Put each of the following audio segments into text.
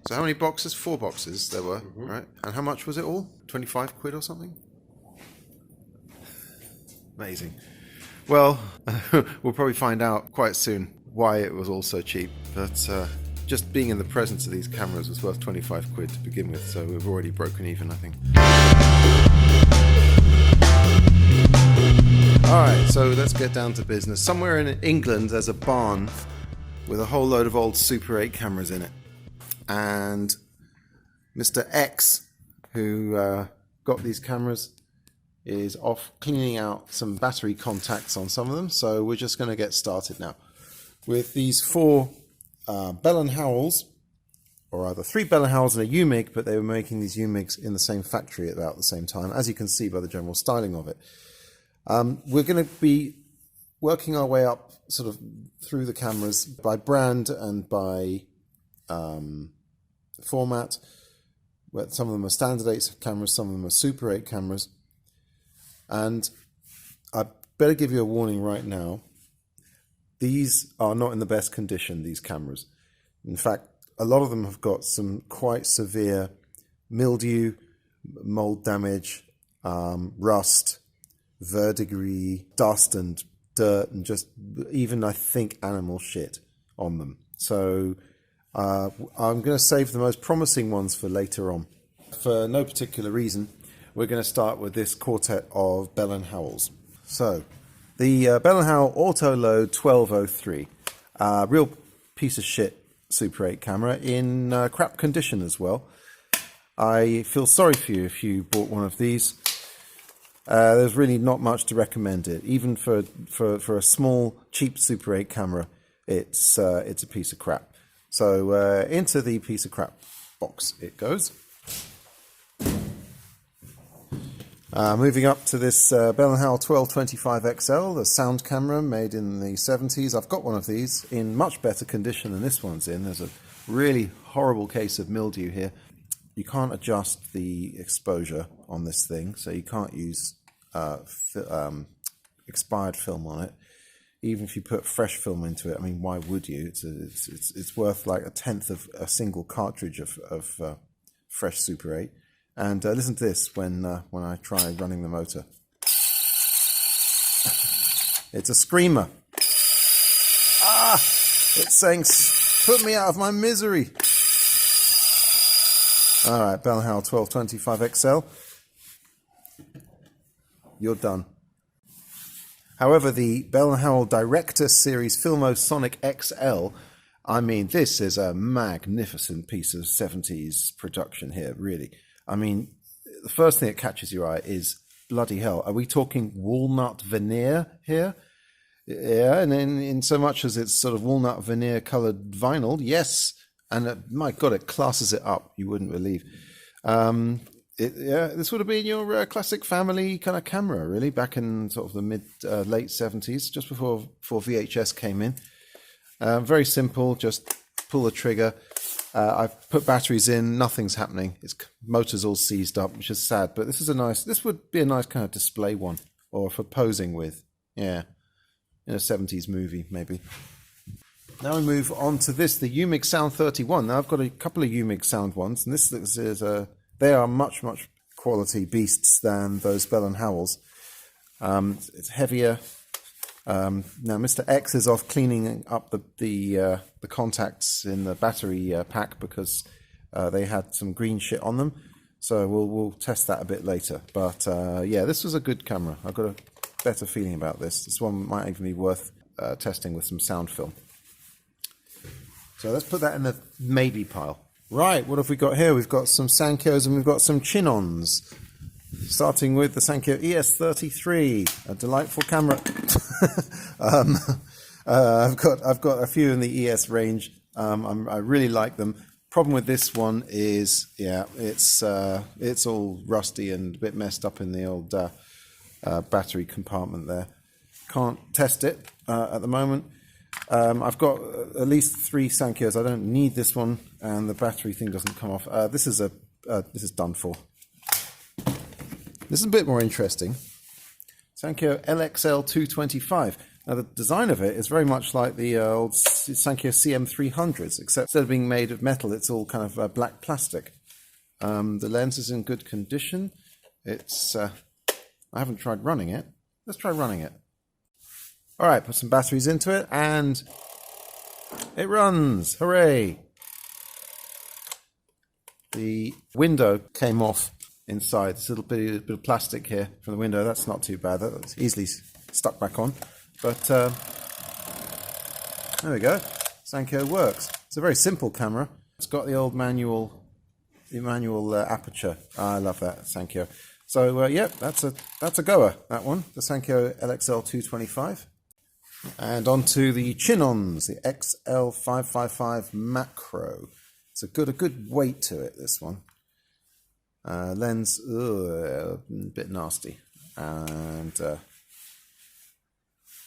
So how many boxes? 4 boxes there were, right? And how much was it all? 25 quid or something? Amazing. Well, we'll probably find out quite soon why it was all so cheap, but just being in the presence of these cameras was worth 25 quid to begin with, so we've already broken even, I think. Alright, so let's get down to business. Somewhere in England there's a barn with a whole load of old Super 8 cameras in it. And Mr. X, who got these cameras, is off cleaning out some battery contacts on some of them. So we're just going to get started now with these 4 Bell & Howells, or rather 3 Bell & Howells and a UMig, but they were making these UMigs in the same factory at about the same time, as you can see by the general styling of it. We're going to be working our way up sort of through the cameras by brand and by format. Where some of them are standard 8 cameras, some of them are Super 8 cameras. And I better give you a warning right now. These are not in the best condition, these cameras. In fact, a lot of them have got some quite severe mildew, mold damage, rust, verdigris, dust and dirt, and just even, I think, animal shit on them. So I'm going to save the most promising ones for later on. For no particular reason, we're going to start with this quartet of Bell & Howells. So, the Bell & Howell Autoload 1203. Real piece of shit Super 8 camera in crap condition as well. I feel sorry for you if you bought one of these. There's really not much to recommend it. Even for a small, cheap Super 8 camera, it's a piece of crap. So, into the piece of crap box it goes. Moving up to this Bell & Howell 1225XL, the sound camera made in the 70s. I've got one of these in much better condition than this one's in. There's a really horrible case of mildew here. You can't adjust the exposure on this thing, so you can't use expired film on it. Even if you put fresh film into it, I mean, why would you? It's worth like 1/10 of a single cartridge of fresh Super 8. And listen to this when I try running the motor. It's a screamer. Ah! It's saying, put me out of my misery. All right, Bell & Howell 1225XL. You're done. However, the Bell & Howell Director Series Filmosonic XL, I mean, this is a magnificent piece of 70s production here, really. I mean, the first thing that catches your eye is, bloody hell, are we talking walnut veneer here? Yeah, and in so much as it's sort of walnut veneer coloured vinyl, yes. And my God, it classes it up. You wouldn't believe. This would have been your classic family kind of camera, really, back in sort of the late 70s, just before VHS came in. Very simple, just pull the trigger. I've put batteries in, nothing's happening. Its motor's all seized up, which is sad. But this would be a nice kind of display one, or for posing with. Yeah, in a 70s movie, maybe. Now we move on to this, the UMatic Sound 31. Now I've got a couple of UMatic Sound ones, and this is they are much quality beasts than those Bell & Howells. It's heavier. Now Mr. X is off cleaning up the contacts in the battery pack because they had some green shit on them. So we'll test that a bit later. But yeah, this was a good camera. I've got a better feeling about this. This one might even be worth testing with some sound film. So let's put that in the maybe pile. Right, what have we got here? We've got some Senkos and we've got some Chinons. Starting with the Senko ES33, a delightful camera. I've got a few in the ES range. I really like them. Problem with this one is, yeah, it's all rusty and a bit messed up in the old battery compartment there. Can't test it at the moment. I've got at least 3 Senkos. I don't need this one, and the battery thing doesn't come off. This is done for. This is a bit more interesting. Senko LXL 225. Now, the design of it is very much like the old Senko CM300s, except instead of being made of metal, it's all kind of black plastic. The lens is in good condition. It's I haven't tried running it. Let's try running it. All right, put some batteries into it, and it runs. Hooray! The window came off inside. There's a little bit of plastic here from the window. That's not too bad. That's easily stuck back on. But there we go. Senko works. It's a very simple camera. It's got the old manual aperture. I love that Senko. So yep, that's a goer. That one, the Senko LXL 225. And onto the Chinons, the XL555 Macro. It's a good weight to it. This one. Lens, a bit nasty. And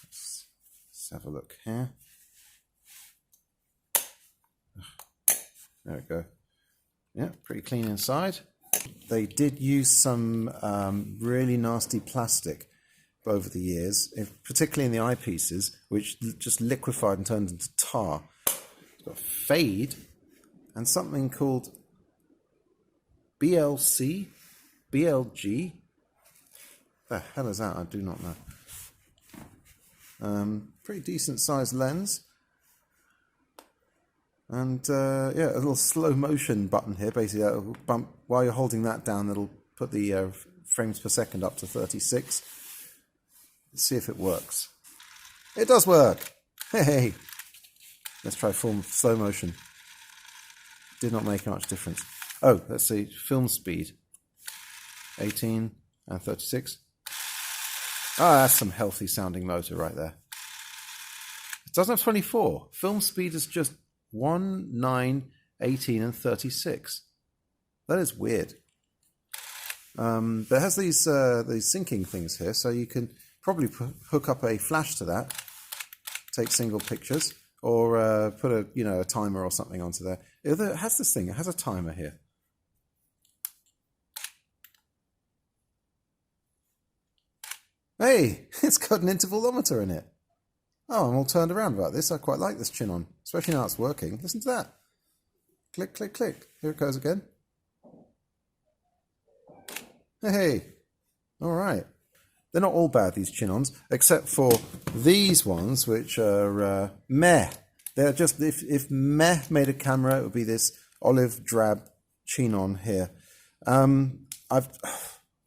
let's have a look here. There we go. Yeah, pretty clean inside. They did use some really nasty plastic over the years, particularly in the eyepieces, which just liquefied and turned into tar. It's got fade and something called BLG. The hell is that? I do not know. Pretty decent sized lens. And yeah, a little slow motion button here. Basically, that'll bump while you're holding that down. It'll put the frames per second up to 36. Let's see if it works. It does work. Hey, let's try slow motion. Did not make much difference. Oh, let's see. Film speed. 18 and 36. Ah, that's some healthy sounding motor right there. It doesn't have 24. Film speed is just 1, 9, 18 and 36. That is weird. But it has these syncing things here, so you can probably hook up a flash to that, take single pictures, or put a timer or something onto there. It has this thing. It has a timer here. Hey, it's got an intervalometer in it. Oh, I'm all turned around about this. I quite like this Chinon, especially now it's working. Listen to that. Click, click, click. Here it goes again. Hey, all right. They're not all bad, these Chinons, except for these ones, which are meh. They're just, if meh made a camera, it would be this olive drab Chinon here. I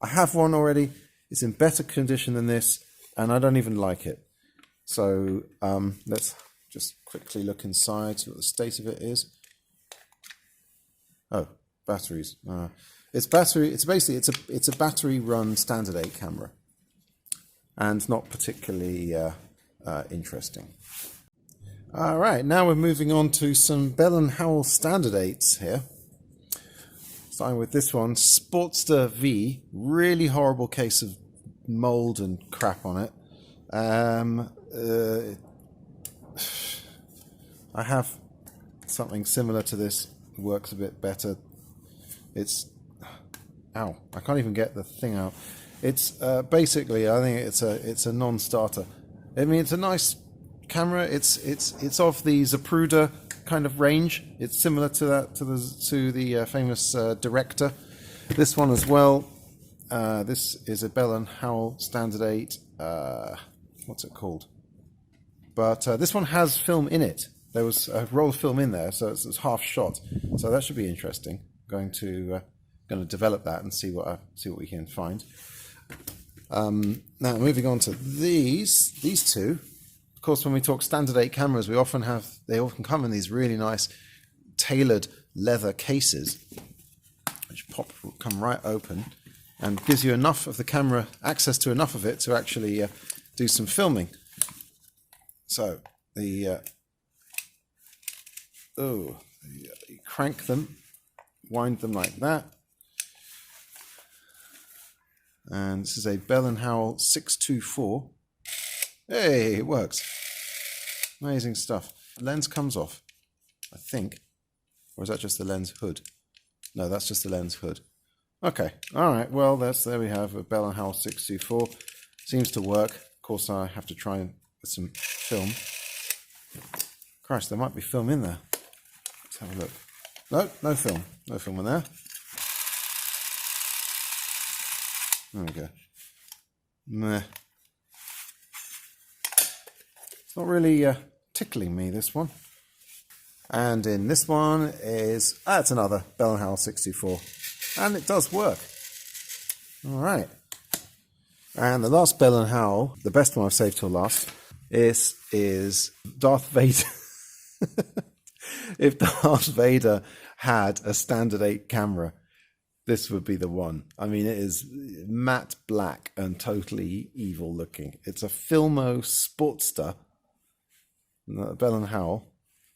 have one already. It's in better condition than this, and I don't even like it. So let's just quickly look inside, see what the state of it is. Oh, batteries. It's a battery run standard 8 camera, and not particularly interesting. All right, now we're moving on to some Bell & Howell standard 8s here. Starting with this one, Sportster V. Really horrible case of mold and crap on it. I have something similar to this. It works a bit better. It's... Ow, I can't even get the thing out. It's basically, I think it's a non-starter. I mean, it's a nice camera. It's of the Zapruder kind of range. It's similar to that to the famous Director. This one as well. This is a Bell & Howell Standard 8. What's it called? But this one has film in it. There was a roll of film in there, so it's half shot. So that should be interesting. Going to develop that and see what we can find. Now moving on to these two. Of course, when we talk standard 8 cameras, they often come in these really nice tailored leather cases, which come right open, and gives you enough of the camera, access to enough of it to actually do some filming. So you crank them, wind them like that. And this is a Bell & Howell 624. Hey, it works. Amazing stuff. The lens comes off, I think. Or is that just the lens hood? No, that's just the lens hood. Okay, all right. Well, there we have a Bell & Howell 624. Seems to work. Of course, I have to try and with some film. Christ, there might be film in there. Let's have a look. No, no film. No film in there. There we go. Meh. It's not really tickling me, this one. And in this one is, it's another Bell & Howell 624. And it does work. All right. And the last Bell & Howell, the best one I've saved till last, is Darth Vader. If Darth Vader had a standard 8 camera, this would be the one. I mean, it is matte black and totally evil looking. It's a Filmo Sportster, Bell & Howell.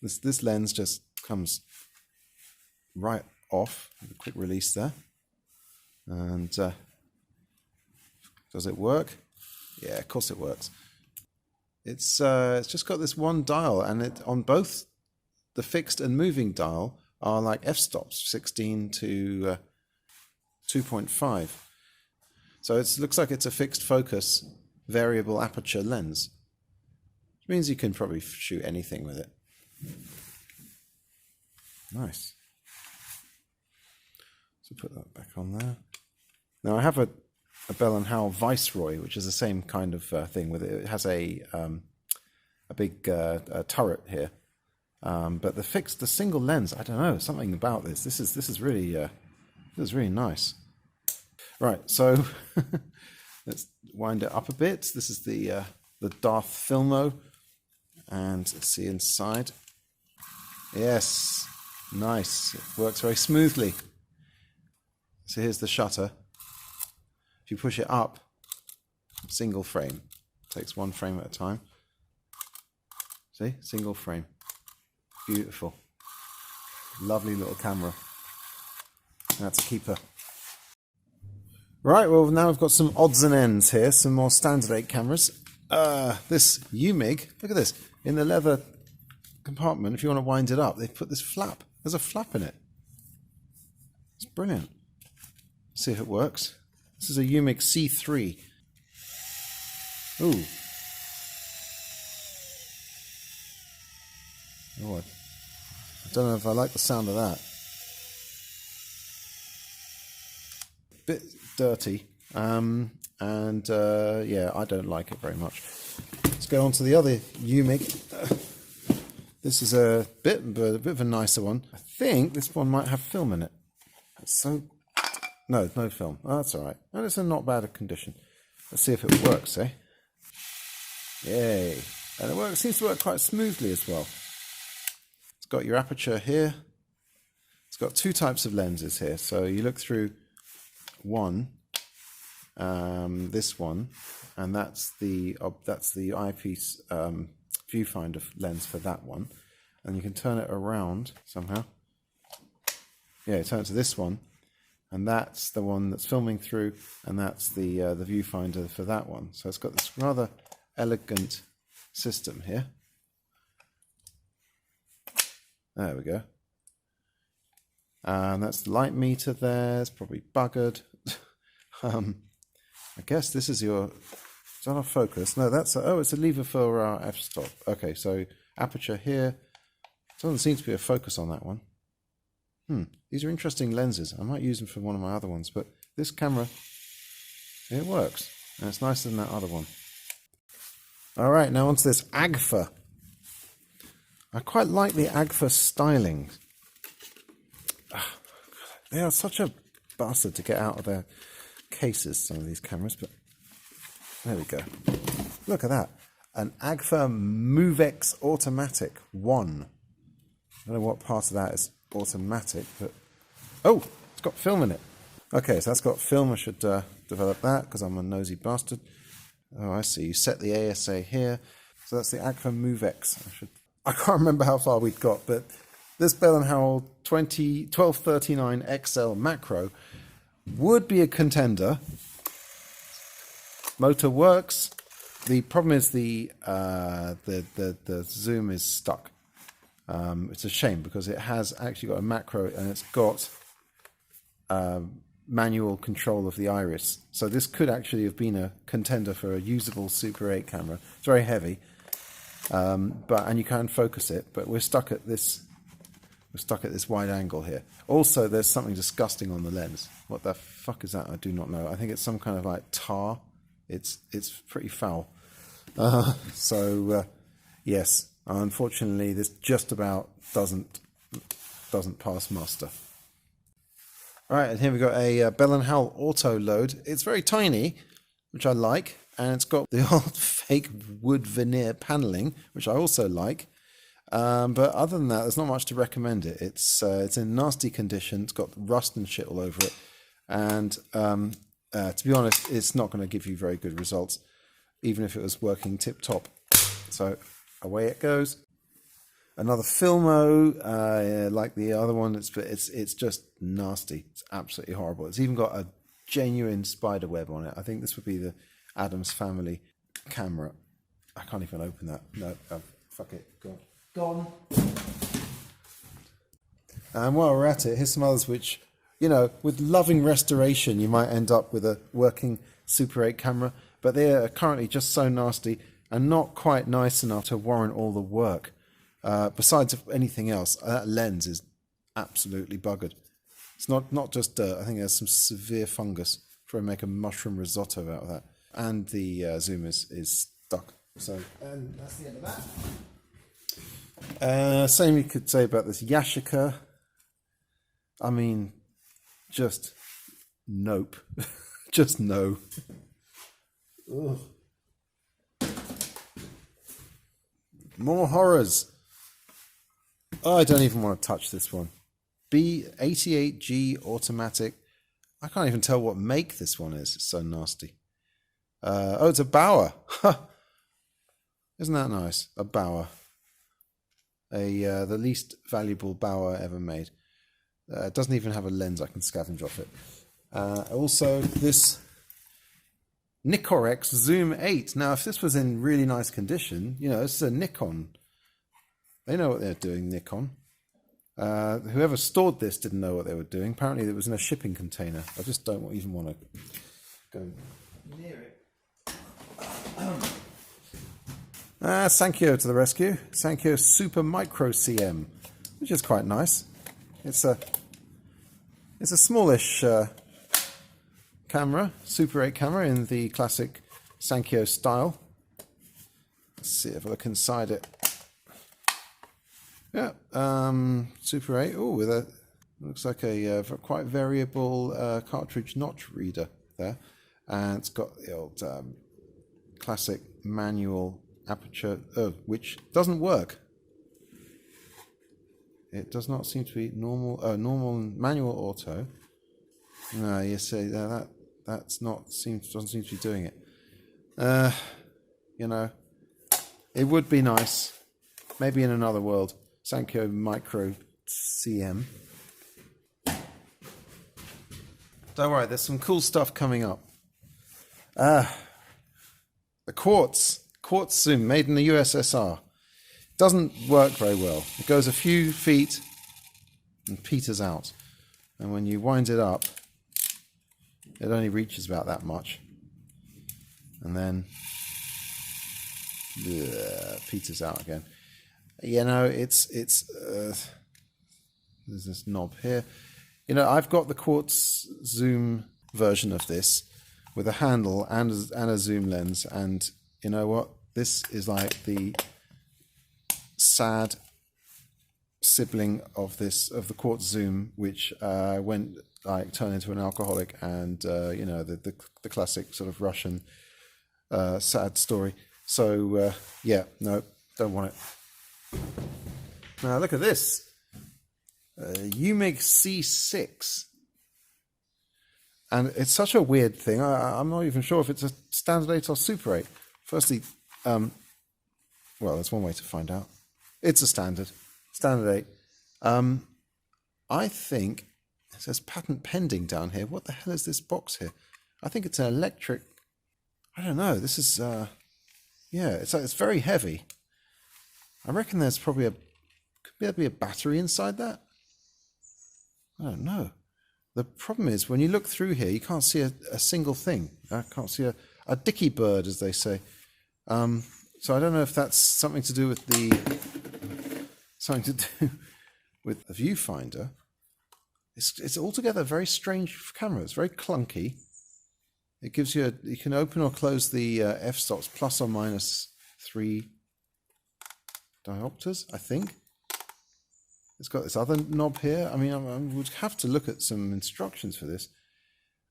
This lens just comes right off with a quick release there. And does it work? Yeah, of course it works. It's just got this one dial, and it on both the fixed and moving dial are like f-stops, 16 to 2.5. So it looks like it's a fixed focus variable aperture lens, which means you can probably shoot anything with it. Nice. So put that back on there. Now I have a Bell & Howell Viceroy, which is the same kind of thing with it. It has a big turret here, but the single lens, I don't know, something about this. This is really nice. Right, so let's wind it up a bit. This is the Darth Filmo, and let's see inside. Yes, nice. It works very smoothly. So here's the shutter. If you push it up, single frame. Takes one frame at a time. See, single frame. Beautiful. Lovely little camera. That's a keeper. Right, well now we've got some odds and ends here, some more standard 8 cameras. This UMig, look at this, in the leather compartment, if you want to wind it up, they've put this flap. There's a flap in it. It's brilliant. See if it works. This is a UMatic C3. Ooh. Oh, I don't know if I like the sound of that. Bit dirty. Yeah, I don't like it very much. Let's go on to the other UMatic. This is a bit of a nicer one. I think this one might have film in it. It's so... No, no film. Oh, that's all right. And it's in not bad a condition. Let's see if it works, eh? Yay. And it seems to work quite smoothly as well. It's got your aperture here. It's got two types of lenses here. So you look through one, this one, and that's the eyepiece viewfinder lens for that one. And you can turn it around somehow. Yeah, turn it to this one. And that's the one that's filming through, and that's the viewfinder for that one. So it's got this rather elegant system here. There we go. And that's the light meter there. It's probably buggered. I guess this is your... Is that our focus? No, that's... it's a lever for our f-stop. Okay, so aperture here. Doesn't seem to be a focus on that one. These are interesting lenses. I might use them for one of my other ones, but this camera, it works. And it's nicer than that other one. All right, now onto this Agfa. I quite like the Agfa styling. They are such a bastard to get out of their cases, some of these cameras, but there we go. Look at that. An Agfa MoveX Automatic 1. I don't know what part of that is automatic, but oh, it's got film in it. Okay, so that's got film. I should develop that because I'm a nosy bastard. Oh, I see. You set the ASA here. So that's the Agfa MoveX. I can't remember how far we'd got, but this Bell & Howell 1239 XL macro would be a contender. Motor works. The problem is the zoom is stuck. It's a shame because it has actually got a macro and it's got manual control of the iris. So this could actually have been a contender for a usable Super 8 camera. It's very heavy, And you can focus it, but we're stuck at this wide angle here. Also, there's something disgusting on the lens. What the fuck is that? I do not know. I think it's some kind of like tar. It's pretty foul. Yes, unfortunately, this just about doesn't pass muster. All right, and here we've got a Bell & Howell Autoload. It's very tiny, which I like, and it's got the old fake wood veneer paneling, which I also like. But other than that, there's not much to recommend it. It's in nasty condition. It's got rust and shit all over it, and to be honest, it's not going to give you very good results, even if it was working tip top. So away it goes. Another Filmo, like the other one. It's just nasty. It's absolutely horrible. It's even got a genuine spider web on it. I think this would be the Addams Family camera. I can't even open that. No, fuck it. Gone. And while we're at it, here's some others which, you know, with loving restoration, you might end up with a working Super 8 camera, but they are currently just so nasty and not quite nice enough to warrant all the work. Besides anything else, that lens is absolutely buggered. It's not just dirt. I think there's some severe fungus. Probably make a mushroom risotto out of that. And the zoom is stuck. So, and that's the end of that. Same you could say about this Yashica. I mean, just nope. Just no. Ugh. More horrors. Oh, I don't even want to touch this one. B88G Automatic. I can't even tell what make this one is. It's so nasty. Oh, it's a Bauer. Isn't that nice? A Bauer. The least valuable Bauer ever made. It doesn't even have a lens. I can scavenge off it. Also, this Nicorex Zoom 8. Now, if this was in really nice condition, you know, this is a Nikon. They know what they're doing, Nikon. Whoever stored this didn't know what they were doing. Apparently, it was in a shipping container. I just don't even want to go near it. Senko to the rescue. Senko Super Micro CM, which is quite nice. It's a smallish camera, Super 8 camera in the classic Senko style. Let's see if I look inside it. Yeah, Super 8. Oh, with a looks like a quite variable cartridge notch reader there, and it's got the old classic manual aperture, which doesn't work. It does not seem to be normal. Normal manual auto. No, you see that's not doesn't seem to be doing it. You know, it would be nice, maybe in another world. Senko Micro CM. Don't worry, there's some cool stuff coming up. The Quartz Zoom, made in the USSR. Doesn't work very well. It goes a few feet and peters out. And when you wind it up, it only reaches about that much. And then peters out again. You know, it's there's this knob here. You know, I've got the Quartz Zoom version of this with a handle and a zoom lens, and you know what? This is like the sad sibling of the Quartz Zoom, which turned into an alcoholic, and you know, the classic sort of Russian sad story. So yeah, no, don't want it. Now look at this, UMatic C6, and it's such a weird thing. I'm not even sure if it's a standard 8 or Super 8. Firstly, well, there's one way to find out. It's a standard 8. I think it says patent pending down here. What the hell is this box here? I think it's an electric. I don't know. This is yeah, it's very heavy. I reckon there's probably could be a battery inside that. I don't know. The problem is when you look through here, you can't see a single thing. I can't see a dicky bird, as they say. So I don't know if that's something to do with the viewfinder. It's altogether a very strange camera. It's very clunky. It gives you you can open or close the f-stops plus or minus 3 diopters, I think. It's got this other knob here. I mean, I would have to look at some instructions for this.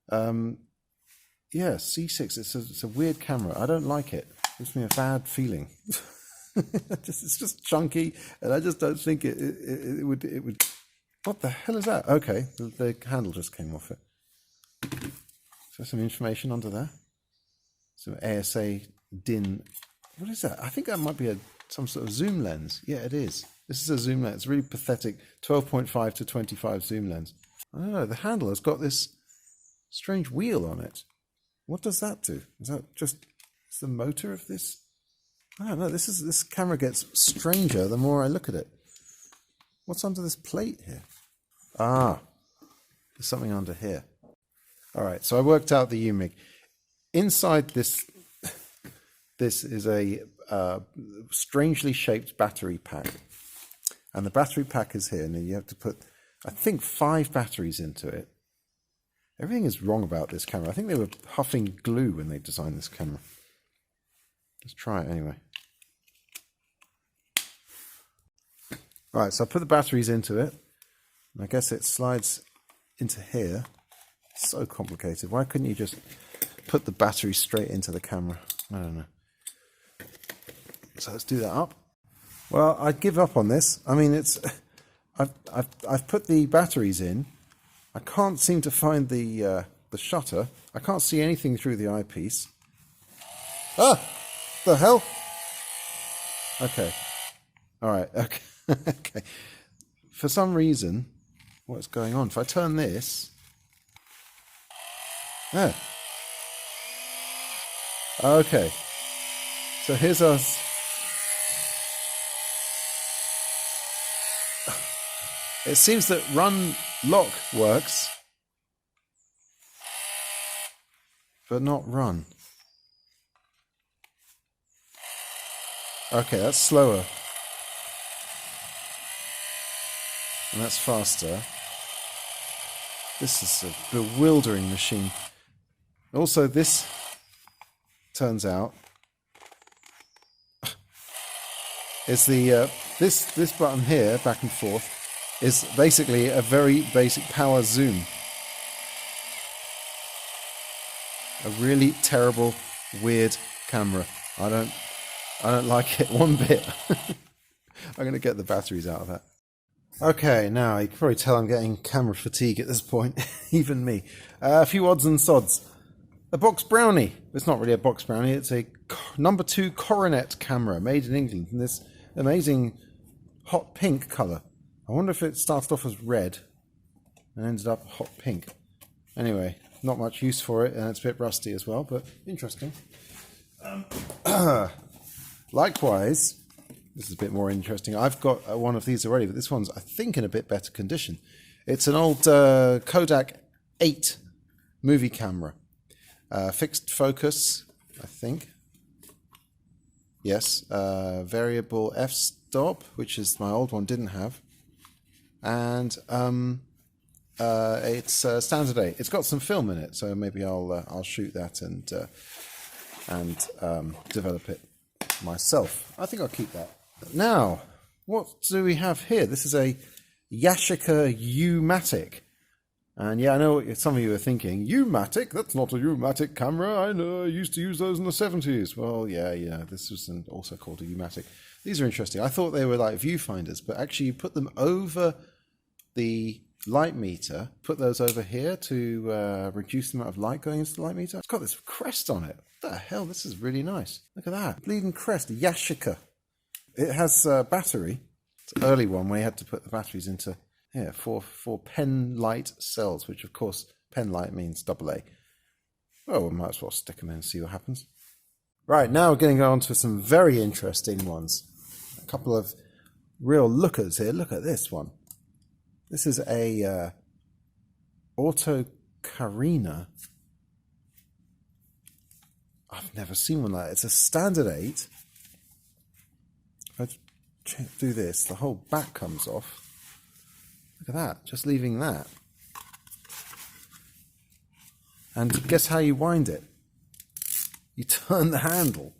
Yeah, C6. It's a weird camera. I don't like it. It gives me a bad feeling. It's just chunky, and I just don't think it would. What the hell is that? Okay, the handle just came off it. So some information under there. Some ASA DIN. What is that? I think that might be some sort of zoom lens. Yeah, it is. This is a zoom lens. It's really pathetic. 12.5 to 25 zoom lens. I don't know. The handle has got this strange wheel on it. What does that do? Is that just the motor of this? I don't know. This camera gets stranger the more I look at it. What's under this plate here? Ah, there's something under here. All right, so I worked out the UMig. Inside this is a strangely shaped battery pack. And the battery pack is here. And you have to put, I think, 5 batteries into it. Everything is wrong about this camera. I think they were huffing glue when they designed this camera. Let's try it anyway. All right, so I put the batteries into it. I guess it slides into here. It's so complicated. Why couldn't you just put the battery straight into the camera? I don't know. So let's do that up. Well, I'd give up on this. I mean, I've put the batteries in. I can't seem to find the shutter. I can't see anything through the eyepiece. Ah, the hell? Okay. All right. Okay. Okay. For some reason, what's going on? If I turn this, okay. So here's us. It seems that run lock works, but not run. Okay, that's slower. And that's faster. This is a bewildering machine. Also, this turns out is the this button here, back and forth, is basically a very basic power zoom. A really terrible, weird camera. I don't like it one bit. I'm going to get the batteries out of that. Okay, now you can probably tell I'm getting camera fatigue at this point, even me. A few odds and sods. A box brownie. It's not really a box brownie, it's a number 2 coronet camera made in England in this amazing hot pink colour. I wonder if it started off as red and ended up hot pink. Anyway, not much use for it, and it's a bit rusty as well, but interesting. Likewise, this is a bit more interesting. I've got one of these already, but this one's, I think, in a bit better condition. It's an old Kodak 8 movie camera. Fixed focus, I think. Yes. Variable f-stop, which is my old one didn't have. And it's standard 8. It's got some film in it, so maybe I'll shoot that and develop it myself. I think I'll keep that. Now, what do we have here? This is a Yashica UMatic. And yeah, I know what some of you are thinking. UMatic? That's not a UMatic camera. I know, I used to use those in the 70s. Well, yeah, this was also called a UMatic. These are interesting. I thought they were like viewfinders, but actually you put them over the light meter, put those over here to reduce the amount of light going into the light meter. It's got this crest on it. What the hell? This is really nice. Look at that. Bleeding crest. Yashica. It has a battery. It's an early one where you had to put the batteries into for pen light cells, which of course pen light means AA. Well, we might as well stick them in and see what happens. Right, now we're getting on to some very interesting ones. A couple of real lookers here. Look at this one. This is a Autocarina. I've never seen one like that. It's a standard 8. do this, the whole back comes off. Look at that, just leaving that. And guess how you wind it? You turn the handle.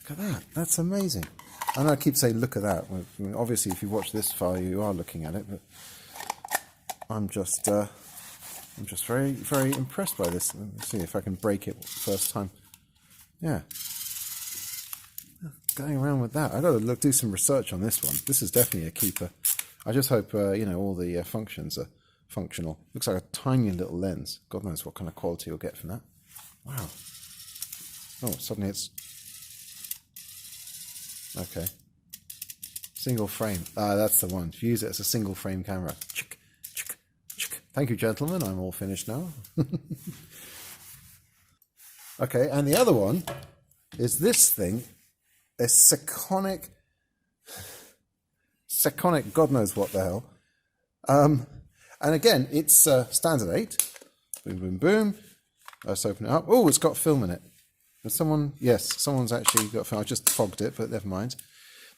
Look at that, that's amazing. I know I keep saying look at that. I mean, obviously if you watch this file you are looking at it, but I'm just very, very impressed by this. Let me see if I can break it first time. Yeah. Going around with that. I've got to do some research on this one. This is definitely a keeper. I just hope, you know, all the functions are functional. Looks like a tiny little lens. God knows what kind of quality you'll get from that. Wow. Oh, suddenly it's... Okay. Single frame. Ah, that's the one. Use it as a single frame camera. Thank you, gentlemen. I'm all finished now. Okay, and the other one is this thing. A Psychonic, God knows what the hell. And again, it's standard 8. Boom, boom, boom. Let's open it up. Oh, it's got film in it. Has someone? Yes, someone's actually got film. I just fogged it, but never mind.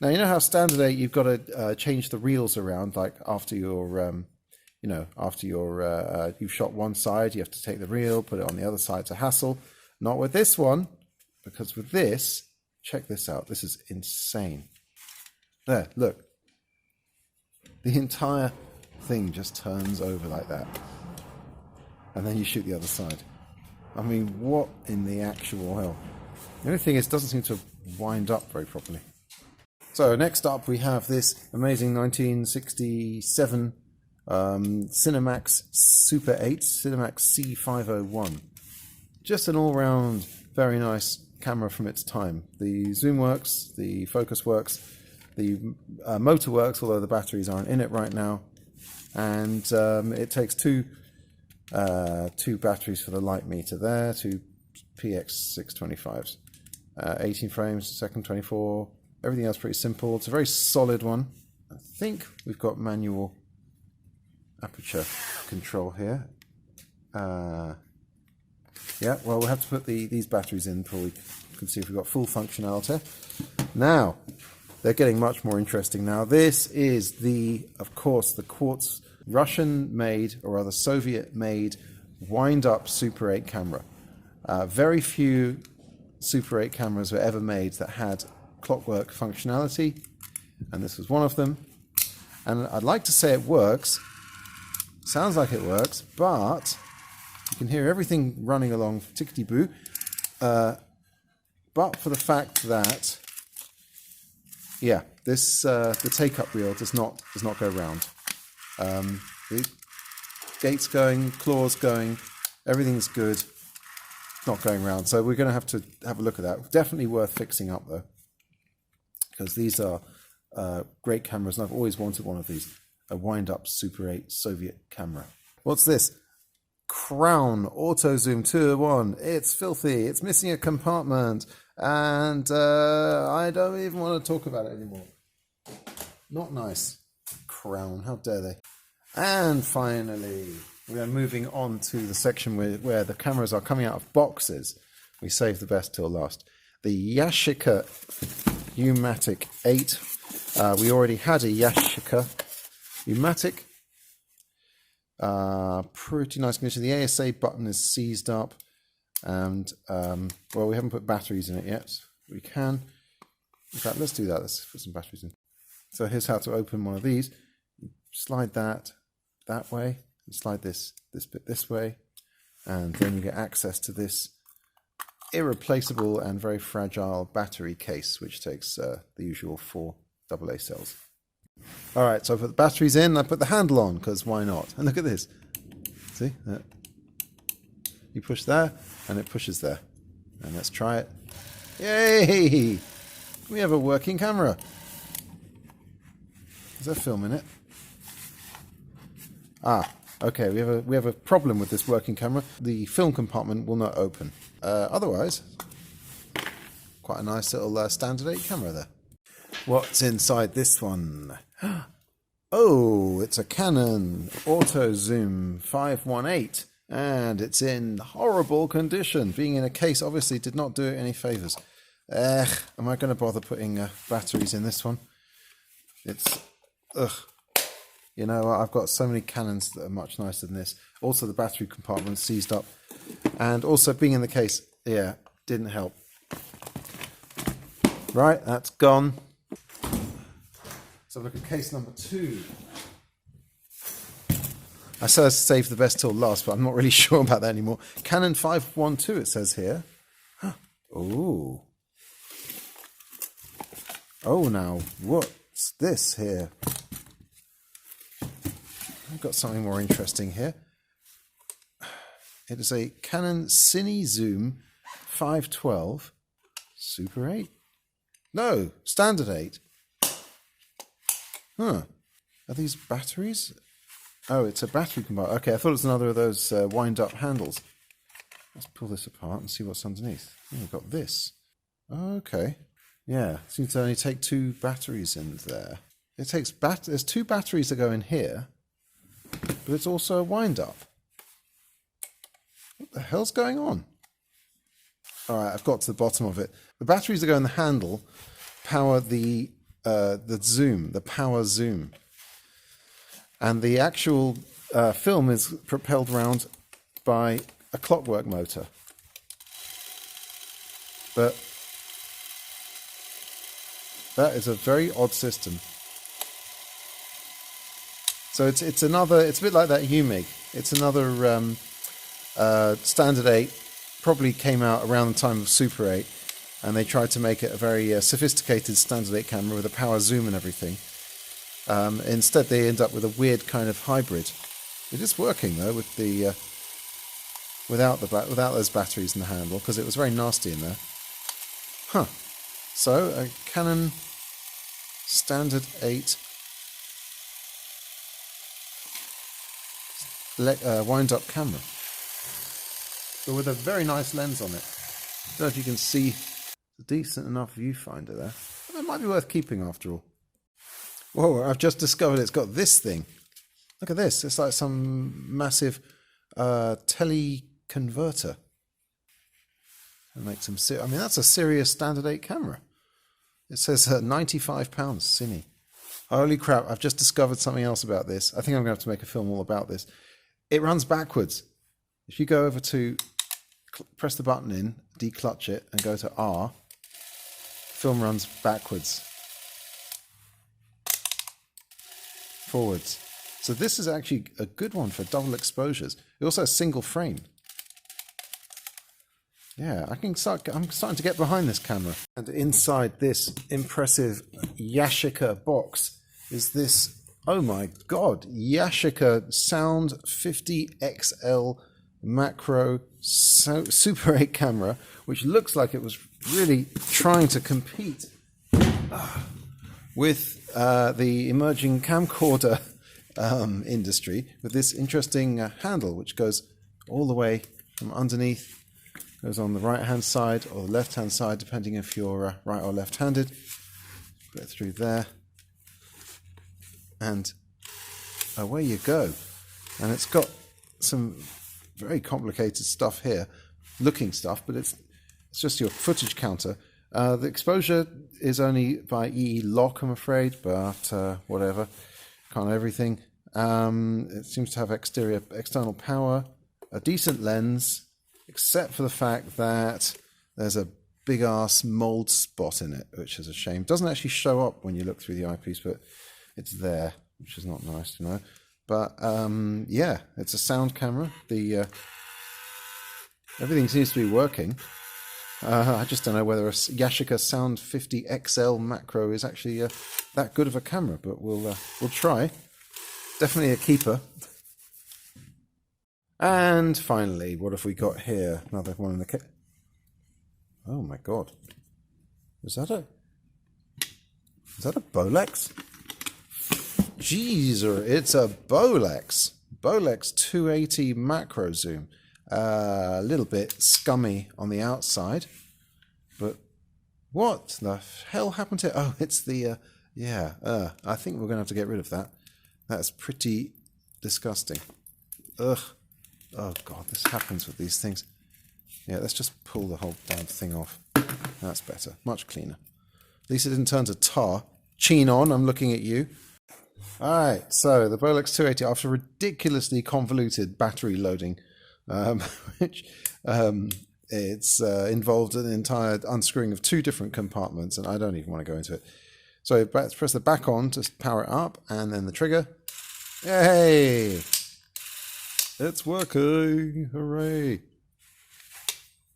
Now, you know how standard 8, you've got to change the reels around, like after your... you know, after you've shot one side, you have to take the reel, put it on the other side. It's a hassle. Not with this one, because with this, check this out. This is insane. There, look. The entire thing just turns over like that. And then you shoot the other side. I mean, what in the actual hell? The only thing is, it doesn't seem to wind up very properly. So next up, we have this amazing 1967 Cinemax Super 8, Cinemax C501. Just an all-round very nice camera from its time. The zoom works, the focus works, the motor works, although the batteries aren't in it right now, and it takes two batteries for the light meter there, two PX625s, 18 frames a second, 24. Everything else pretty simple. It's a very solid one. I think we've got manual aperture control here. Yeah, well, we'll have to put these batteries in before we can see if we've got full functionality. Now, they're getting much more interesting now. This is of course, the Quartz Russian made, or rather Soviet made, wind-up Super 8 camera. Very few Super 8 cameras were ever made that had clockwork functionality, and this was one of them. And I'd like to say it works. Sounds like it works, but you can hear everything running along tickety-boo. But for the fact that, yeah, this the take-up reel does not go round. The gate's going, claws going, everything's good. Not going round, so we're going to have a look at that. Definitely worth fixing up though, because these are great cameras, and I've always wanted one of these. A wind-up Super 8 Soviet camera. What's this? Crown Auto Zoom 201. It's filthy. It's missing a compartment, and I don't even want to talk about it anymore. Not nice. Crown. How dare they? And finally, we are moving on to the section where the cameras are coming out of boxes. We saved the best till last. The Yashica UMatic 8. We already had a Yashica UMatic. Pretty nice condition. The ASA button is seized up, and well, we haven't put batteries in it yet. We can. In fact, let's do that. Let's put some batteries in. So here's how to open one of these. You slide that way, and slide this bit this way, and then you get access to this irreplaceable and very fragile battery case, which takes the usual 4 AA cells. All right, so I put the batteries in, I put the handle on, because why not? And look at this. See? You push there, and it pushes there. And let's try it. Yay! We have a working camera. Is there film in it? Ah, okay, we have a problem with this working camera. The film compartment will not open. Otherwise, quite a nice little standard 8 camera there. What's inside this one? Oh, it's a Canon Auto Zoom 518, and it's in horrible condition. Being in a case obviously did not do it any favors. Am I going to bother putting batteries in this one? It's, you know, I've got so many Canons that are much nicer than this. Also, the battery compartment seized up. And also being in the case, yeah, didn't help. Right, that's gone. So look at case number 2. I said I'd save the best till last, but I'm not really sure about that anymore. Canon 512, it says here. Ooh. Oh, now, what's this here? I've got something more interesting here. It is a Canon Cine Zoom 512 Super 8. No, Standard 8. Huh. Are these batteries? Oh, it's a battery compartment. Okay, I thought it was another of those wind-up handles. Let's pull this apart and see what's underneath. Oh, we've got this. Okay. Yeah, seems to only take 2 batteries in there. It takes there's 2 batteries that go in here, but it's also a wind-up. What the hell's going on? All right, I've got to the bottom of it. The batteries that go in the handle power the zoom, the power zoom. And the actual film is propelled around by a clockwork motor. But that is a very odd system. So it's a bit like that UMig. It's another Standard 8, probably came out around the time of Super 8, and they tried to make it a very sophisticated Standard 8 camera with a power zoom and everything. Instead, they end up with a weird kind of hybrid. It is working though with the without those batteries in the handle, because it was very nasty in there. Huh. So a Canon Standard 8 wind-up camera, but with a very nice lens on it. I don't know if you can see a decent enough viewfinder there. It might be worth keeping after all. Whoa, I've just discovered it's got this thing. Look at this. It's like some massive teleconverter. It makes them I mean, that's a serious Standard 8 camera. It says £95 Cine. Holy crap, I've just discovered something else about this. I think I'm going to have to make a film all about this. It runs backwards. If you go over to press the button in, declutch it, and go to R, film runs backwards. Forwards. So this is actually a good one for double exposures. It also has single frame. Yeah, I'm starting to get behind this camera. And inside this impressive Yashica box is this, oh my god, Yashica Sound 50XL macro Super 8 camera, which looks like it was really trying to compete with the emerging camcorder industry with this interesting handle, which goes all the way from underneath, goes on the right hand side or the left hand side, depending if you're right or left handed. Put it through there, and away you go. And it's got some very complicated stuff here, looking stuff, but it's just your footage counter. The exposure is only by EE lock, I'm afraid, but whatever. Can't everything. It seems to have external power, a decent lens, except for the fact that there's a big ass mold spot in it, which is a shame. Doesn't actually show up when you look through the eyepiece, but it's there, which is not nice to know. But yeah, it's a sound camera. Everything seems to be working. I just don't know whether a Yashica Sound 50XL macro is actually that good of a camera, but we'll try. Definitely a keeper. And finally, what have we got here? Another one in the kit. Oh my god. Is that a Bolex? Jeez, it's a Bolex. Bolex 280 macro zoom. A little bit scummy on the outside, but what the hell happened to it? Oh, it's the I think we're gonna have to get rid of that. That's pretty disgusting. Ugh. Oh god, this happens with these things. Yeah, let's just pull the whole damn thing off. That's better. Much cleaner. At least it didn't turn to tar. Chinon, I'm looking at you. Alright, so the Bolex 280, after ridiculously convoluted battery loading, which it's involved an entire unscrewing of 2 different compartments, and I don't even want to go into it. So let's press the back on to power it up, and then the trigger. Yay! It's working! Hooray!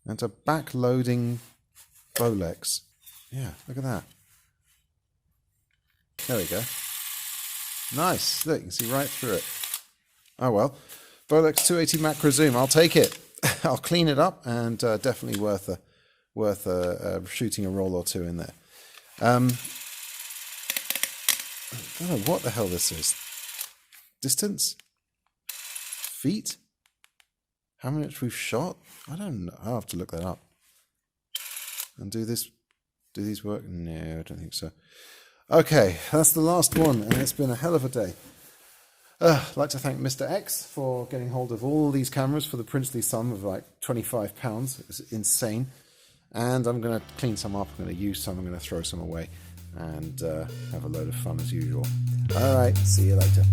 And a back-loading Bolex. Yeah, look at that. There we go. Nice. Look, you can see right through it. Oh well. Bolex 280 macro zoom. I'll take it. I'll clean it up, and definitely worth shooting a roll or 2 in there. I don't know what the hell this is. Distance? Feet? How much we've shot? I don't know. I'll have to look that up. And do these work? No, I don't think so. Okay, that's the last one, and it's been a hell of a day. I'd like to thank Mr. X for getting hold of all these cameras for the princely sum of like £25. It's insane. And I'm going to clean some up, I'm going to use some, I'm going to throw some away, and have a load of fun as usual. Alright, see you later.